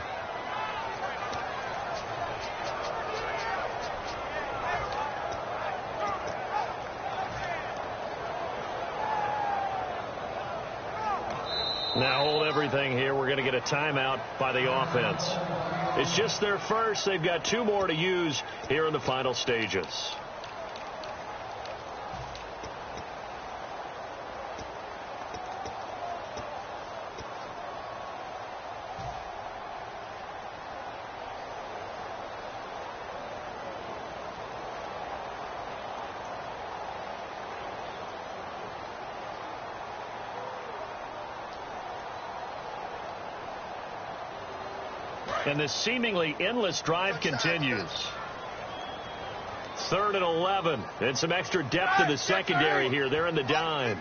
Now hold everything here. We're going to get a timeout by the offense. It's just their first. They've got 2 more to use here in the final stages. And this seemingly endless drive continues. 3rd and 11. And some extra depth in the secondary here. They're in the dime.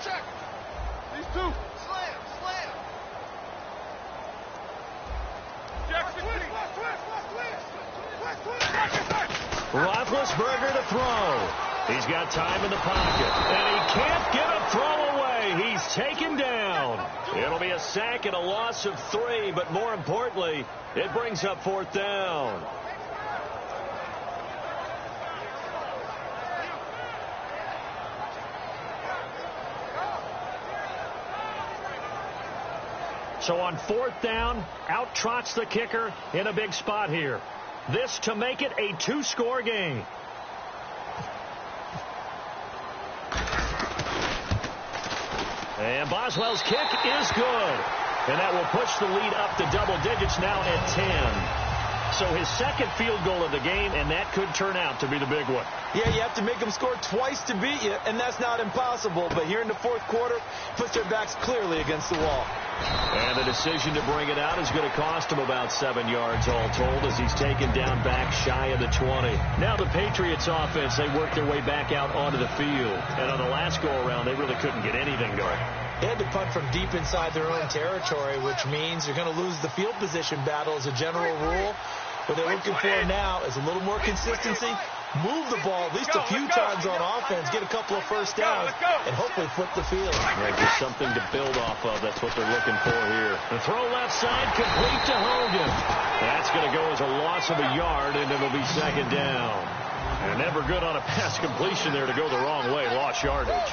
Check. These two. Slam. Roethlisberger to throw. He's got time in the pocket, and he can't get a throw away. He's taken down. It'll be a sack and a loss of 3, but more importantly, it brings up 4th down. So on 4th down, out trots the kicker in a big spot here. This to make it a 2-score game. And Boswell's kick is good. And that will push the lead up to double digits now at 10. So his second field goal of the game, and that could turn out to be the big one. Yeah, you have to make them score twice to beat you, and that's not impossible. But here in the 4th quarter, puts their backs clearly against the wall. And the decision to bring it out is going to cost him about 7 yards all told as he's taken down back shy of the 20. Now the Patriots offense, they work their way back out onto the field. And on the last go-around, they really couldn't get anything going. They had to punt from deep inside their own territory, which means you're going to lose the field position battle as a general rule. What they're looking for now is a little more consistency, move the ball at least a few times on offense, get a couple of first downs, and hopefully flip the field. Right, just something to build off of. That's what they're looking for here. The throw left side, complete to Hogan. That's going to go as a loss of a yard, and it'll be 2nd down. And never good on a pass completion there to go the wrong way, lost yardage.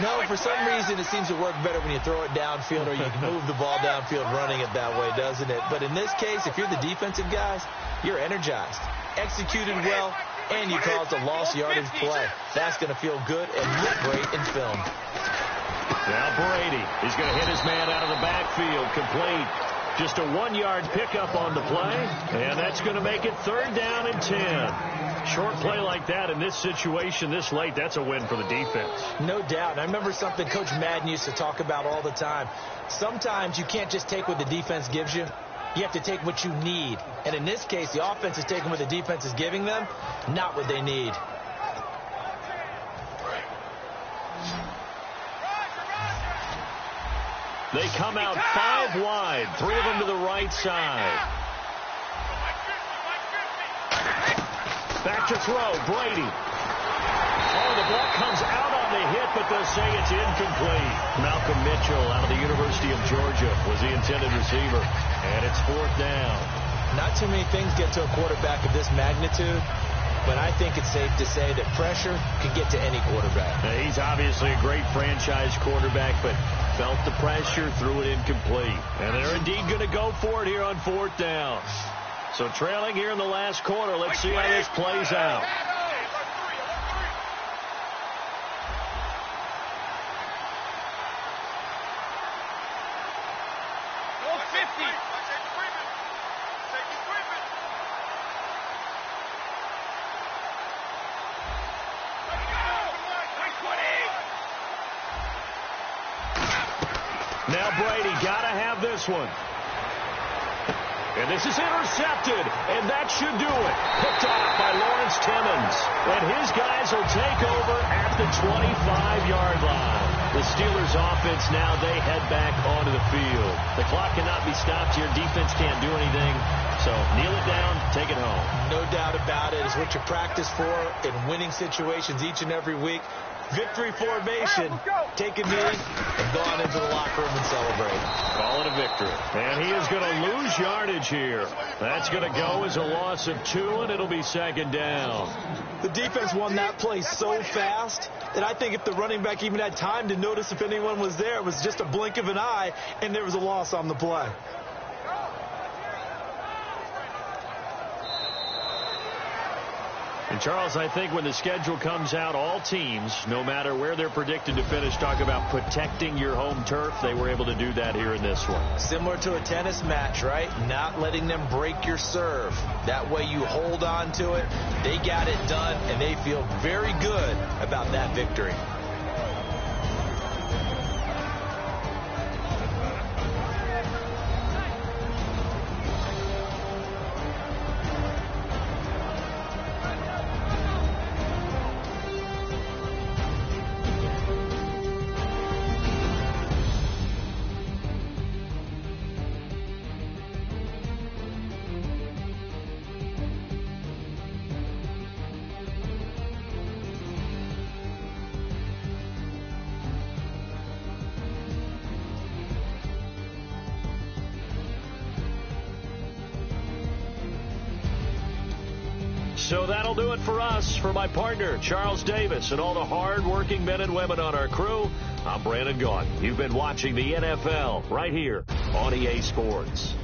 No, for some reason it seems to work better when you throw it downfield or you can move the ball downfield running it that way, doesn't it? But in this case, if you're the defensive guys, you're energized, executed well, and you caused a lost yardage play. That's going to feel good and look great in film. Now Brady, he's going to hit his man out of the backfield, complete. Just a 1-yard pickup on the play, and that's going to make it 3rd down and 10. Short play like that in this situation this late, that's a win for the defense. No doubt. I remember something Coach Madden used to talk about all the time. Sometimes you can't just take what the defense gives you. You have to take what you need. And in this case, the offense is taking what the defense is giving them, not what they need. They come out 5 wide, 3 of them to the right side. Back to throw, Brady. Oh, the ball comes out on the hit, but they'll say it's incomplete. Malcolm Mitchell out of the University of Georgia was the intended receiver, and it's 4th down. Not too many things get to a quarterback of this magnitude but I think it's safe to say that pressure can get to any quarterback. Now, he's obviously a great franchise quarterback, but felt the pressure, threw it incomplete. And they're indeed going to go for it here on 4th down. So trailing here in the last quarter. Let's see how this plays out. Now Brady got to have this one. And this is intercepted, and that should do it. Picked off by Lawrence Timmons. And his guys will take over at the 25-yard line. The Steelers offense now, they head back onto the field. The clock cannot be stopped here. Defense can't do anything. So kneel it down, take it home. No doubt about it. It's what you practice for in winning situations each and every week. Victory formation, take a knee, and go on into the locker room and celebrate. Call it a victory. And he is going to lose yardage here. That's going to go as a loss of 2, and it'll be 2nd down. The defense won that play so fast that I think if the running back even had time to notice if anyone was there, it was just a blink of an eye, and there was a loss on the play. And, Charles, I think when the schedule comes out, all teams, no matter where they're predicted to finish, talk about protecting your home turf. They were able to do that here in this one. Similar to a tennis match, right? Not letting them break your serve. That way you hold on to it. They got it done, and they feel very good about that victory. So that'll do it for us. For my partner, Charles Davis, and all the hard-working men and women on our crew, I'm Brandon Gaudin. You've been watching the NFL right here on EA Sports.